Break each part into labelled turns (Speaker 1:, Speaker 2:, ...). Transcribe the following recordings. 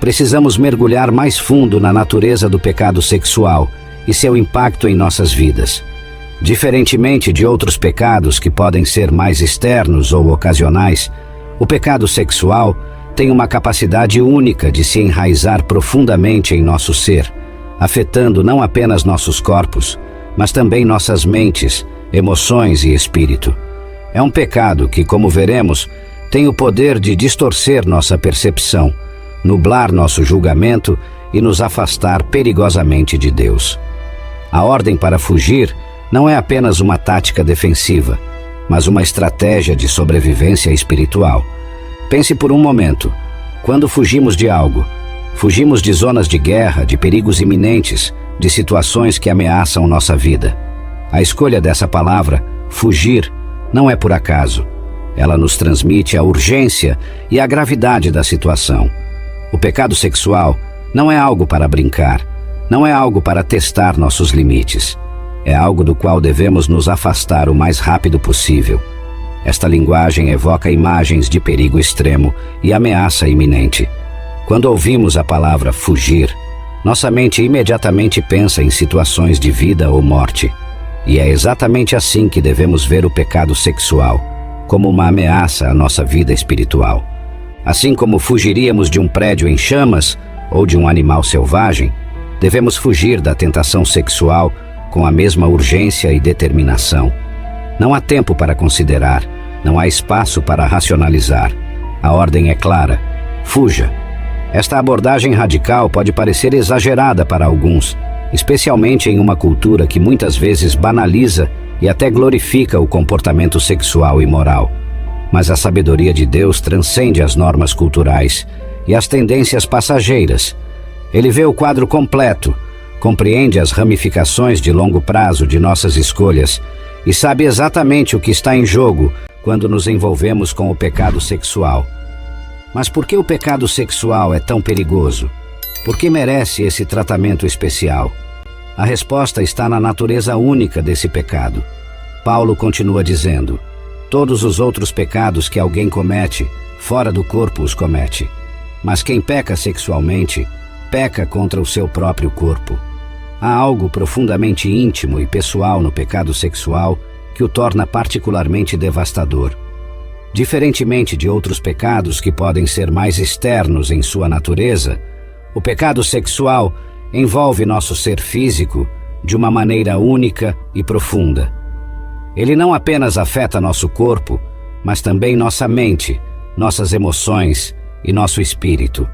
Speaker 1: precisamos mergulhar mais fundo na natureza do pecado sexual e seu impacto em nossas vidas. Diferentemente de outros pecados que podem ser mais externos ou ocasionais, o pecado sexual tem uma capacidade única de se enraizar profundamente em nosso ser, afetando não apenas nossos corpos, mas também nossas mentes, emoções e espírito. É um pecado que, como veremos, tem o poder de distorcer nossa percepção, nublar nosso julgamento e nos afastar perigosamente de Deus. A ordem para fugir não é apenas uma tática defensiva, mas uma estratégia de sobrevivência espiritual. Pense por um momento. Quando fugimos de algo, fugimos de zonas de guerra, de perigos iminentes, de situações que ameaçam nossa vida. A escolha dessa palavra, fugir, não é por acaso. Ela nos transmite a urgência e a gravidade da situação. O pecado sexual não é algo para brincar, não é algo para testar nossos limites. É algo do qual devemos nos afastar o mais rápido possível. Esta linguagem evoca imagens de perigo extremo e ameaça iminente. Quando ouvimos a palavra fugir, nossa mente imediatamente pensa em situações de vida ou morte. E é exatamente assim que devemos ver o pecado sexual, como uma ameaça à nossa vida espiritual. Assim como fugiríamos de um prédio em chamas ou de um animal selvagem, devemos fugir da tentação sexual com a mesma urgência e determinação. Não há tempo para considerar, não há espaço para racionalizar. A ordem é clara: fuja. Esta abordagem radical pode parecer exagerada para alguns, especialmente em uma cultura que muitas vezes banaliza e até glorifica o comportamento sexual e moral. Mas a sabedoria de Deus transcende as normas culturais e as tendências passageiras. Ele vê o quadro completo, compreende as ramificações de longo prazo de nossas escolhas e sabe exatamente o que está em jogo quando nos envolvemos com o pecado sexual. Mas por que o pecado sexual é tão perigoso? Por que merece esse tratamento especial? A resposta está na natureza única desse pecado. Paulo continua dizendo: todos os outros pecados que alguém comete, fora do corpo os comete. Mas quem peca sexualmente, peca contra o seu próprio corpo. Há algo profundamente íntimo e pessoal no pecado sexual que o torna particularmente devastador. Diferentemente de outros pecados que podem ser mais externos em sua natureza, o pecado sexual envolve nosso ser físico de uma maneira única e profunda. Ele não apenas afeta nosso corpo, mas também nossa mente, nossas emoções e nosso espírito.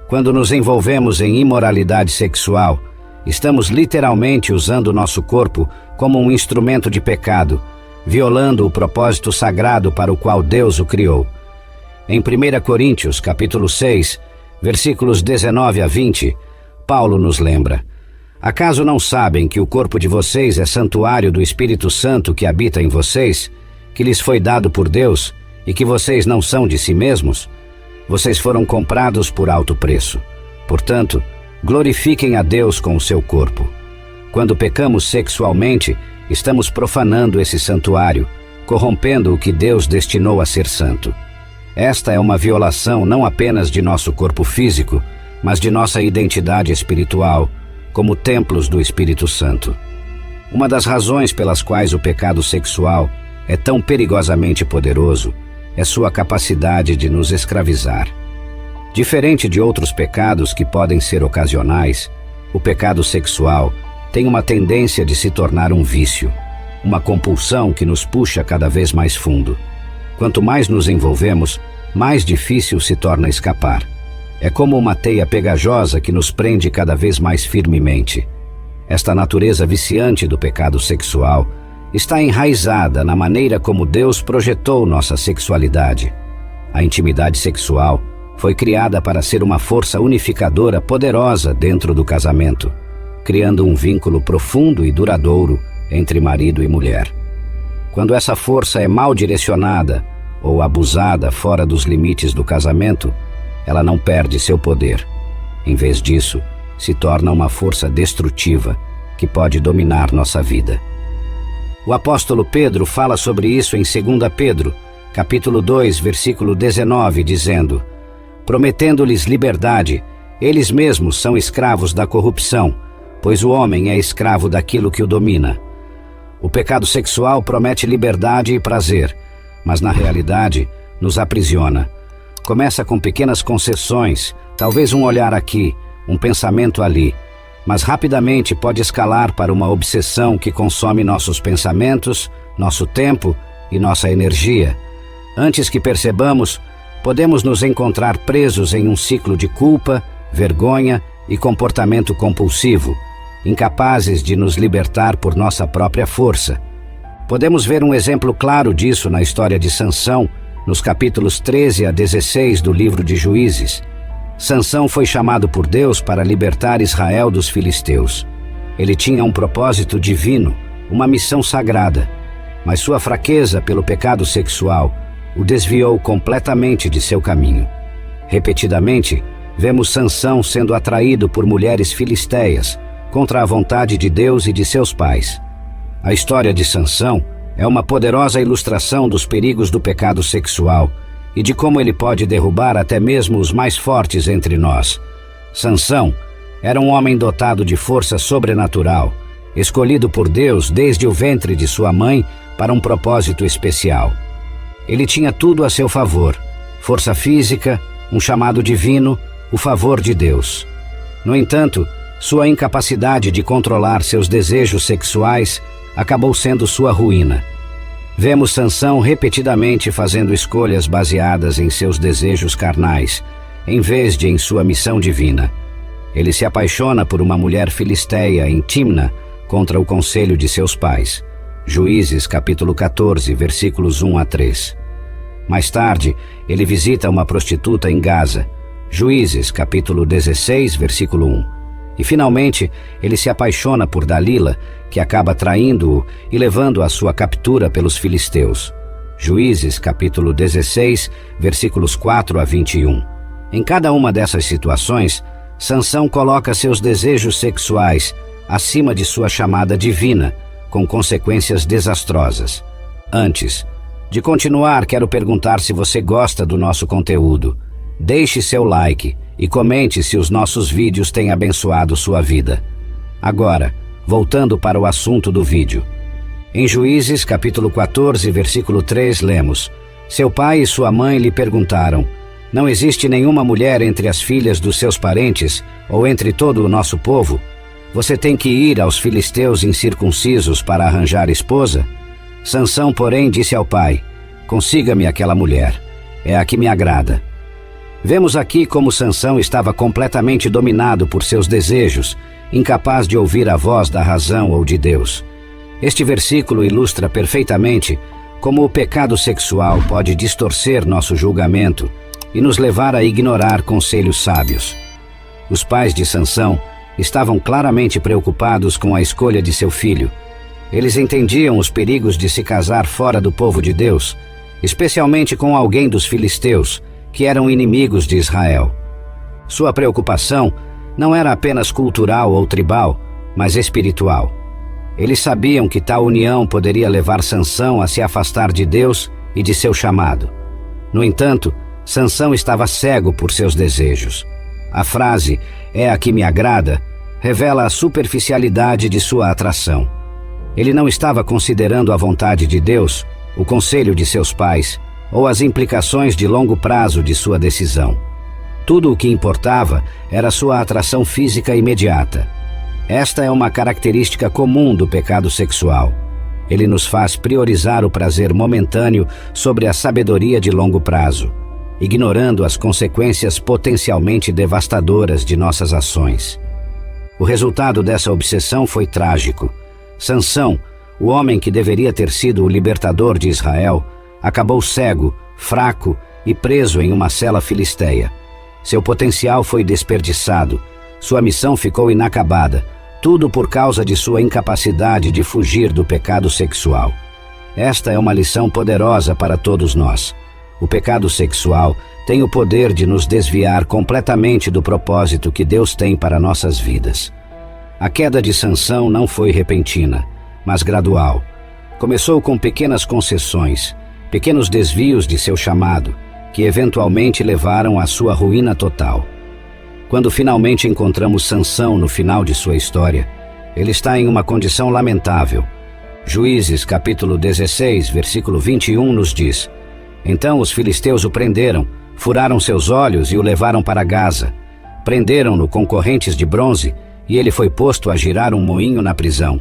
Speaker 1: Quando nos envolvemos em imoralidade sexual, estamos literalmente usando nosso corpo como um instrumento de pecado, violando o propósito sagrado para o qual Deus o criou. Em 1 Coríntios, capítulo 6, versículos 19 a 20, Paulo nos lembra: acaso não sabem que o corpo de vocês é santuário do Espírito Santo que habita em vocês, que lhes foi dado por Deus, e que vocês não são de si mesmos? Vocês foram comprados por alto preço. Portanto, glorifiquem a Deus com o seu corpo. Quando pecamos sexualmente, estamos profanando esse santuário, corrompendo o que Deus destinou a ser santo. Esta é uma violação não apenas de nosso corpo físico, mas de nossa identidade espiritual, como templos do Espírito Santo. Uma das razões pelas quais o pecado sexual é tão perigosamente poderoso é sua capacidade de nos escravizar. Diferente de outros pecados que podem ser ocasionais, o pecado sexual tem uma tendência de se tornar um vício, uma compulsão que nos puxa cada vez mais fundo. Quanto mais nos envolvemos, mais difícil se torna escapar. É como uma teia pegajosa que nos prende cada vez mais firmemente. Esta natureza viciante do pecado sexual está enraizada na maneira como Deus projetou nossa sexualidade. A intimidade sexual foi criada para ser uma força unificadora poderosa dentro do casamento, criando um vínculo profundo e duradouro entre marido e mulher. Quando essa força é mal direcionada ou abusada fora dos limites do casamento, ela não perde seu poder. Em vez disso, se torna uma força destrutiva que pode dominar nossa vida. O apóstolo Pedro fala sobre isso em 2 Pedro, capítulo 2, versículo 19, dizendo: prometendo-lhes liberdade, eles mesmos são escravos da corrupção, pois o homem é escravo daquilo que o domina. O pecado sexual promete liberdade e prazer, mas na realidade nos aprisiona. Começa com pequenas concessões, talvez um olhar aqui, um pensamento ali, mas rapidamente pode escalar para uma obsessão que consome nossos pensamentos, nosso tempo e nossa energia. Antes que percebamos, podemos nos encontrar presos em um ciclo de culpa, vergonha e comportamento compulsivo, incapazes de nos libertar por nossa própria força. Podemos ver um exemplo claro disso na história de Sansão, nos capítulos 13 a 16 do livro de Juízes. Sansão foi chamado por Deus para libertar Israel dos filisteus. Ele tinha um propósito divino, uma missão sagrada, mas sua fraqueza pelo pecado sexual o desviou completamente de seu caminho. Repetidamente, vemos Sansão sendo atraído por mulheres filisteias, contra a vontade de Deus e de seus pais. A história de Sansão é uma poderosa ilustração dos perigos do pecado sexual e de como ele pode derrubar até mesmo os mais fortes entre nós. Sansão era um homem dotado de força sobrenatural, escolhido por Deus desde o ventre de sua mãe para um propósito especial. Ele tinha tudo a seu favor: força física, um chamado divino, o favor de Deus. No entanto, sua incapacidade de controlar seus desejos sexuais acabou sendo sua ruína. Vemos Sansão repetidamente fazendo escolhas baseadas em seus desejos carnais, em vez de em sua missão divina. Ele se apaixona por uma mulher filisteia em Timna, contra o conselho de seus pais. Juízes capítulo 14, versículos 1 a 3. Mais tarde, ele visita uma prostituta em Gaza. Juízes capítulo 16, versículo 1. E finalmente, ele se apaixona por Dalila, que acaba traindo-o e levando à sua captura pelos filisteus. Juízes capítulo 16, versículos 4 a 21. Em cada uma dessas situações, Sansão coloca seus desejos sexuais acima de sua chamada divina, com consequências desastrosas. Antes de continuar, quero perguntar se você gosta do nosso conteúdo. Deixe seu like e comente se os nossos vídeos têm abençoado sua vida. Agora, voltando para o assunto do vídeo. Em Juízes capítulo 14, versículo 3, lemos: Seu pai e sua mãe lhe perguntaram: Não existe nenhuma mulher entre as filhas dos seus parentes ou entre todo o nosso povo? Você tem que ir aos filisteus incircuncisos para arranjar esposa? Sansão, porém, disse ao pai: Consiga-me aquela mulher, é a que me agrada. Vemos aqui como Sansão estava completamente dominado por seus desejos, incapaz de ouvir a voz da razão ou de Deus. Este versículo ilustra perfeitamente como o pecado sexual pode distorcer nosso julgamento e nos levar a ignorar conselhos sábios. Os pais de Sansão estavam claramente preocupados com a escolha de seu filho. Eles entendiam os perigos de se casar fora do povo de Deus, especialmente com alguém dos filisteus, que eram inimigos de Israel. Sua preocupação não era apenas cultural ou tribal, mas espiritual. Eles sabiam que tal união poderia levar Sansão a se afastar de Deus e de seu chamado. No entanto, Sansão estava cego por seus desejos. A frase, é a que me agrada, revela a superficialidade de sua atração. Ele não estava considerando a vontade de Deus, o conselho de seus pais, ou as implicações de longo prazo de sua decisão. Tudo o que importava era sua atração física imediata. Esta é uma característica comum do pecado sexual. Ele nos faz priorizar o prazer momentâneo sobre a sabedoria de longo prazo, ignorando as consequências potencialmente devastadoras de nossas ações. O resultado dessa obsessão foi trágico. Sansão, o homem que deveria ter sido o libertador de Israel, acabou cego, fraco e preso em uma cela filisteia. Seu potencial foi desperdiçado, sua missão ficou inacabada, tudo por causa de sua incapacidade de fugir do pecado sexual. Esta é uma lição poderosa para todos nós. O pecado sexual tem o poder de nos desviar completamente do propósito que Deus tem para nossas vidas. A queda de Sansão não foi repentina, mas gradual. Começou com pequenas concessões, pequenos desvios de seu chamado, que eventualmente levaram à sua ruína total. Quando finalmente encontramos Sansão no final de sua história, ele está em uma condição lamentável. Juízes capítulo 16, versículo 21 nos diz: Então os filisteus o prenderam, furaram seus olhos e o levaram para Gaza. Prenderam-no com correntes de bronze e ele foi posto a girar um moinho na prisão.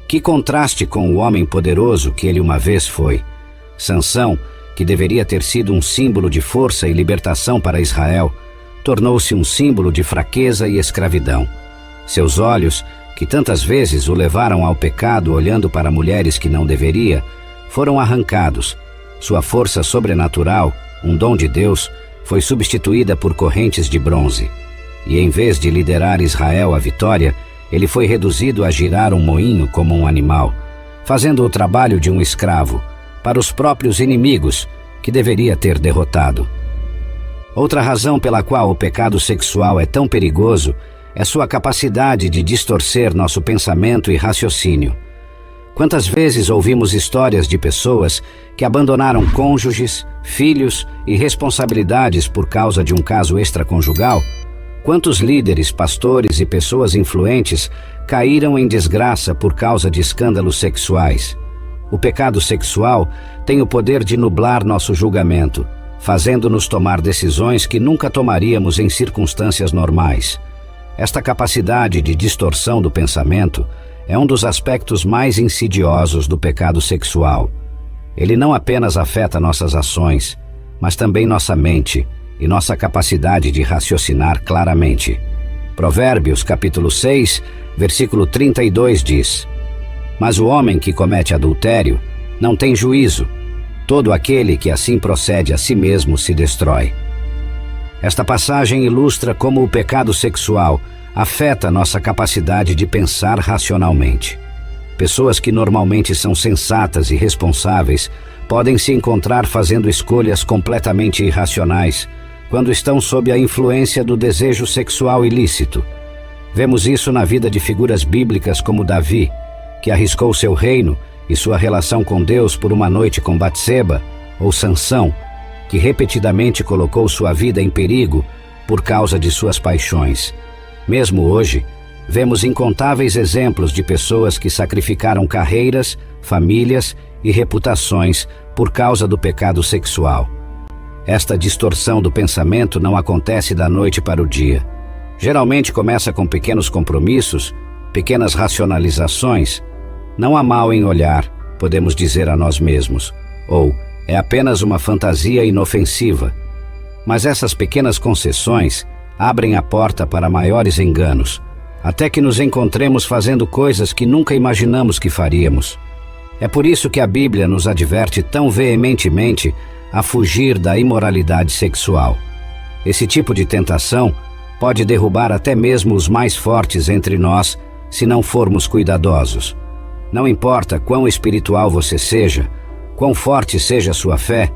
Speaker 1: Que contraste com o homem poderoso que ele uma vez foi. Sansão, que deveria ter sido um símbolo de força e libertação para Israel, tornou-se um símbolo de fraqueza e escravidão. Seus olhos, que tantas vezes o levaram ao pecado olhando para mulheres que não deveria, foram arrancados. Sua força sobrenatural, um dom de Deus, foi substituída por correntes de bronze. E em vez de liderar Israel à vitória, ele foi reduzido a girar um moinho como um animal, fazendo o trabalho de um escravo, para os próprios inimigos, que deveria ter derrotado. Outra razão pela qual o pecado sexual é tão perigoso é sua capacidade de distorcer nosso pensamento e raciocínio. Quantas vezes ouvimos histórias de pessoas que abandonaram cônjuges, filhos e responsabilidades por causa de um caso extraconjugal? Quantos líderes, pastores e pessoas influentes caíram em desgraça por causa de escândalos sexuais? O pecado sexual tem o poder de nublar nosso julgamento, fazendo-nos tomar decisões que nunca tomaríamos em circunstâncias normais. Esta capacidade de distorção do pensamento é um dos aspectos mais insidiosos do pecado sexual. Ele não apenas afeta nossas ações, mas também nossa mente e nossa capacidade de raciocinar claramente. Provérbios capítulo 6, versículo 32 diz: Mas o homem que comete adultério não tem juízo. Todo aquele que assim procede a si mesmo se destrói. Esta passagem ilustra como o pecado sexual afeta nossa capacidade de pensar racionalmente. Pessoas que normalmente são sensatas e responsáveis podem se encontrar fazendo escolhas completamente irracionais quando estão sob a influência do desejo sexual ilícito. Vemos isso na vida de figuras bíblicas como Davi, que arriscou seu reino e sua relação com Deus por uma noite com Batseba, ou Sansão, que repetidamente colocou sua vida em perigo por causa de suas paixões. Mesmo hoje, vemos incontáveis exemplos de pessoas que sacrificaram carreiras, famílias e reputações por causa do pecado sexual. Esta distorção do pensamento não acontece da noite para o dia. Geralmente começa com pequenos compromissos, pequenas racionalizações. Não há mal em olhar, podemos dizer a nós mesmos, ou é apenas uma fantasia inofensiva. Mas essas pequenas concessões abrem a porta para maiores enganos, até que nos encontremos fazendo coisas que nunca imaginamos que faríamos. É por isso que a Bíblia nos adverte tão veementemente a fugir da imoralidade sexual. Esse tipo de tentação pode derrubar até mesmo os mais fortes entre nós se não formos cuidadosos. Não importa quão espiritual você seja, quão forte seja a sua fé,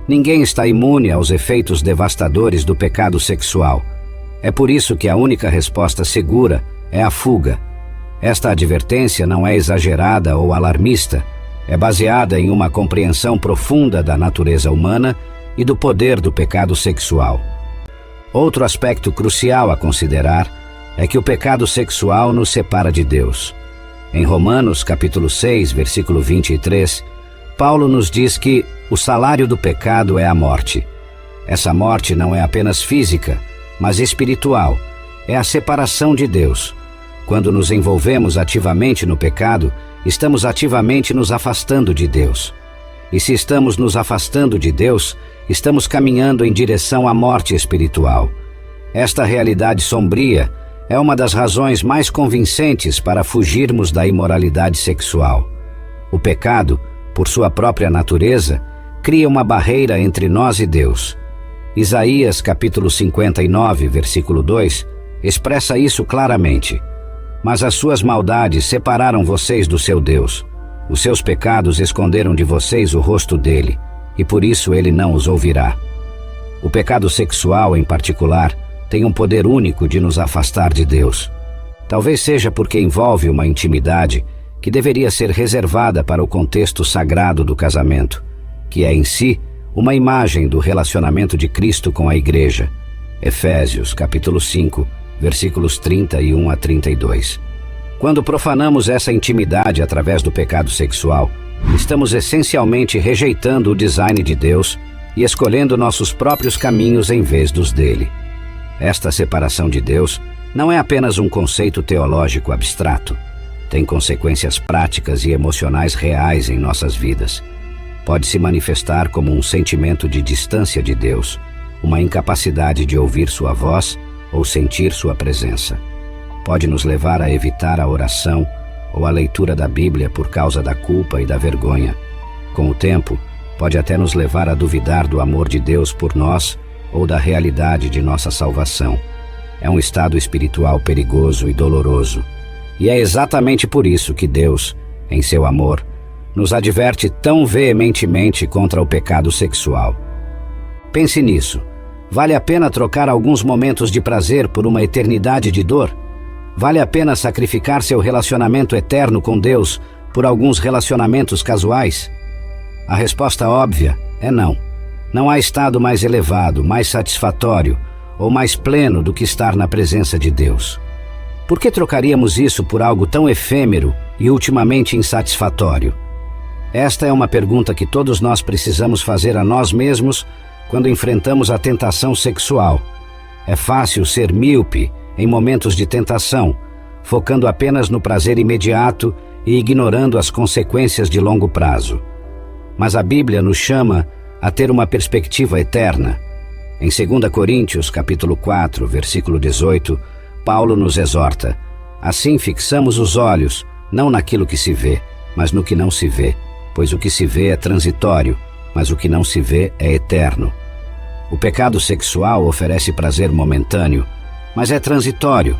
Speaker 1: ninguém está imune aos efeitos devastadores do pecado sexual. É por isso que a única resposta segura é a fuga. Esta advertência não é exagerada ou alarmista, é baseada em uma compreensão profunda da natureza humana e do poder do pecado sexual. Outro aspecto crucial a considerar é que o pecado sexual nos separa de Deus. Em Romanos capítulo 6, versículo 23, Paulo nos diz que o salário do pecado é a morte. Essa morte não é apenas física, mas espiritual. É a separação de Deus. Quando nos envolvemos ativamente no pecado, estamos ativamente nos afastando de Deus. E se estamos nos afastando de Deus, estamos caminhando em direção à morte espiritual. Esta realidade sombria é uma das razões mais convincentes para fugirmos da imoralidade sexual. O pecado, por sua própria natureza, cria uma barreira entre nós e Deus. Isaías capítulo 59, versículo 2, expressa isso claramente. Mas as suas maldades separaram vocês do seu Deus. Os seus pecados esconderam de vocês o rosto dele, e por isso ele não os ouvirá. O pecado sexual, em particular, tem um poder único de nos afastar de Deus. Talvez seja porque envolve uma intimidade que deveria ser reservada para o contexto sagrado do casamento, que é em si uma imagem do relacionamento de Cristo com a Igreja. Efésios, capítulo 5, versículos 31 a 32. Quando profanamos essa intimidade através do pecado sexual, estamos essencialmente rejeitando o design de Deus e escolhendo nossos próprios caminhos em vez dos dele. Esta separação de Deus não é apenas um conceito teológico abstrato. Tem consequências práticas e emocionais reais em nossas vidas. Pode se manifestar como um sentimento de distância de Deus, uma incapacidade de ouvir sua voz ou sentir sua presença. Pode nos levar a evitar a oração ou a leitura da Bíblia por causa da culpa e da vergonha. Com o tempo, pode até nos levar a duvidar do amor de Deus por nós ou da realidade de nossa salvação. É um estado espiritual perigoso e doloroso. E é exatamente por isso que Deus, em seu amor, nos adverte tão veementemente contra o pecado sexual. Pense nisso. Vale a pena trocar alguns momentos de prazer por uma eternidade de dor? Vale a pena sacrificar seu relacionamento eterno com Deus por alguns relacionamentos casuais? A resposta óbvia é não. Não há estado mais elevado, mais satisfatório ou mais pleno do que estar na presença de Deus. Por que trocaríamos isso por algo tão efêmero e ultimamente insatisfatório? Esta é uma pergunta que todos nós precisamos fazer a nós mesmos quando enfrentamos a tentação sexual. É fácil ser míope em momentos de tentação, focando apenas no prazer imediato e ignorando as consequências de longo prazo. Mas a Bíblia nos chama a ter uma perspectiva eterna. Em 2 Coríntios, capítulo 4, versículo 18, Paulo nos exorta: assim fixamos os olhos, não naquilo que se vê, mas no que não se vê, pois o que se vê é transitório, mas o que não se vê é eterno. O pecado sexual oferece prazer momentâneo, mas é transitório.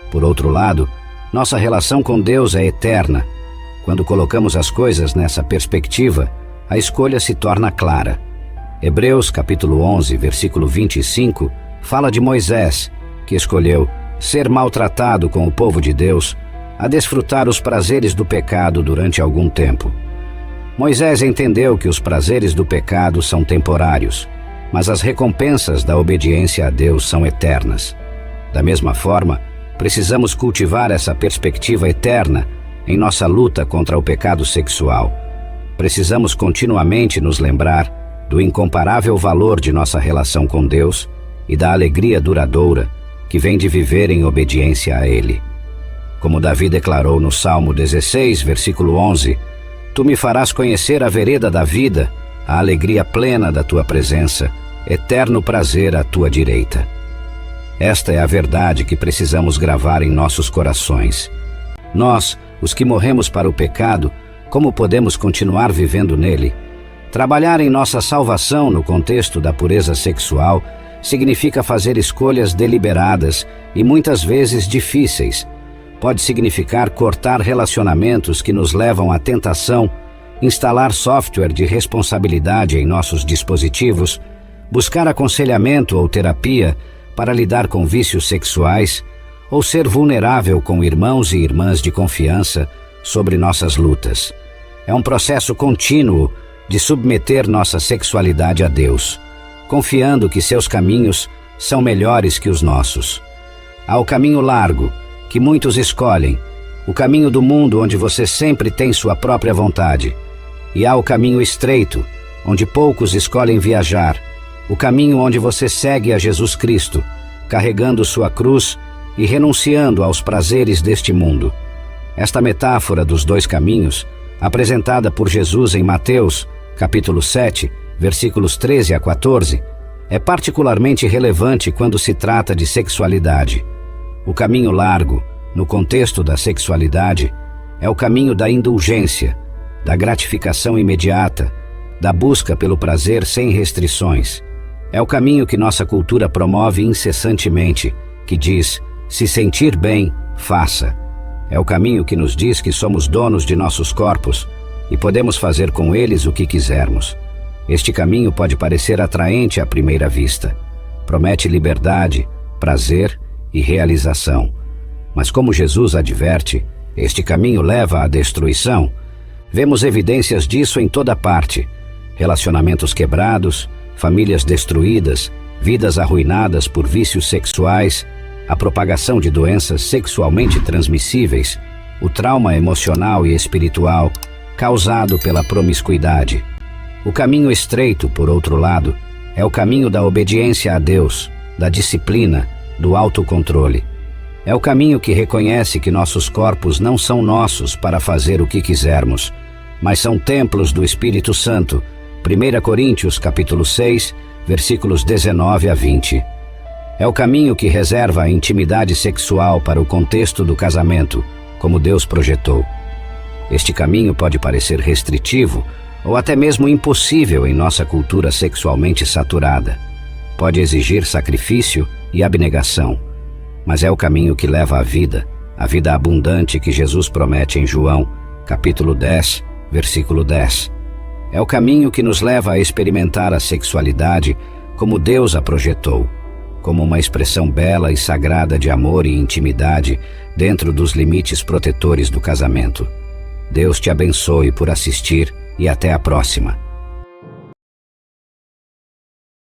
Speaker 1: Por outro lado, nossa relação com Deus é eterna. Quando colocamos as coisas nessa perspectiva, a escolha se torna clara. Hebreus capítulo 11, versículo 25, fala de Moisés, que escolheu ser maltratado com o povo de Deus, a desfrutar os prazeres do pecado durante algum tempo. Moisés entendeu que os prazeres do pecado são temporários, mas as recompensas da obediência a Deus são eternas. Da mesma forma, precisamos cultivar essa perspectiva eterna em nossa luta contra o pecado sexual. Precisamos continuamente nos lembrar do incomparável valor de nossa relação com Deus e da alegria duradoura que vem de viver em obediência a Ele. Como Davi declarou no Salmo 16, versículo 11, tu me farás conhecer a vereda da vida, a alegria plena da tua presença, eterno prazer à tua direita. Esta é a verdade que precisamos gravar em nossos corações. Nós, os que morremos para o pecado, como podemos continuar vivendo nele? Trabalhar em nossa salvação no contexto da pureza sexual significa fazer escolhas deliberadas e muitas vezes difíceis. Pode significar cortar relacionamentos que nos levam à tentação, instalar software de responsabilidade em nossos dispositivos, buscar aconselhamento ou terapia para lidar com vícios sexuais, ou ser vulnerável com irmãos e irmãs de confiança sobre nossas lutas. É um processo contínuo de submeter nossa sexualidade a Deus, confiando que seus caminhos são melhores que os nossos. Há o caminho largo, que muitos escolhem, o caminho do mundo onde você sempre tem sua própria vontade. E há o caminho estreito, onde poucos escolhem viajar, o caminho onde você segue a Jesus Cristo, carregando sua cruz e renunciando aos prazeres deste mundo. Esta metáfora dos dois caminhos, apresentada por Jesus em Mateus, capítulo 7, versículos 13 a 14, é particularmente relevante quando se trata de sexualidade. O caminho largo, no contexto da sexualidade, é o caminho da indulgência, da gratificação imediata, da busca pelo prazer sem restrições. É o caminho que nossa cultura promove incessantemente, que diz: se sentir bem, faça. É o caminho que nos diz que somos donos de nossos corpos e podemos fazer com eles o que quisermos. Este caminho pode parecer atraente à primeira vista. Promete liberdade, prazer e realização. Mas como Jesus adverte, este caminho leva à destruição. Vemos evidências disso em toda parte. relacionamentos quebrados, famílias destruídas, vidas arruinadas por vícios sexuais, a propagação de doenças sexualmente transmissíveis, o trauma emocional e espiritual causado pela promiscuidade. O caminho estreito, por outro lado, é o caminho da obediência a Deus, da disciplina, do autocontrole. É o caminho que reconhece que nossos corpos não são nossos para fazer o que quisermos, mas são templos do Espírito Santo. 1 Coríntios capítulo 6, versículos 19 a 20. É o caminho que reserva a intimidade sexual para o contexto do casamento, como Deus projetou. Este caminho pode parecer restritivo ou até mesmo impossível em nossa cultura sexualmente saturada. Pode exigir sacrifício e abnegação, mas é o caminho que leva à vida, a vida abundante que Jesus promete em João, capítulo 10, versículo 10. É o caminho que nos leva a experimentar a sexualidade como Deus a projetou, como uma expressão bela e sagrada de amor e intimidade dentro dos limites protetores do casamento. Deus te abençoe por assistir e até a próxima.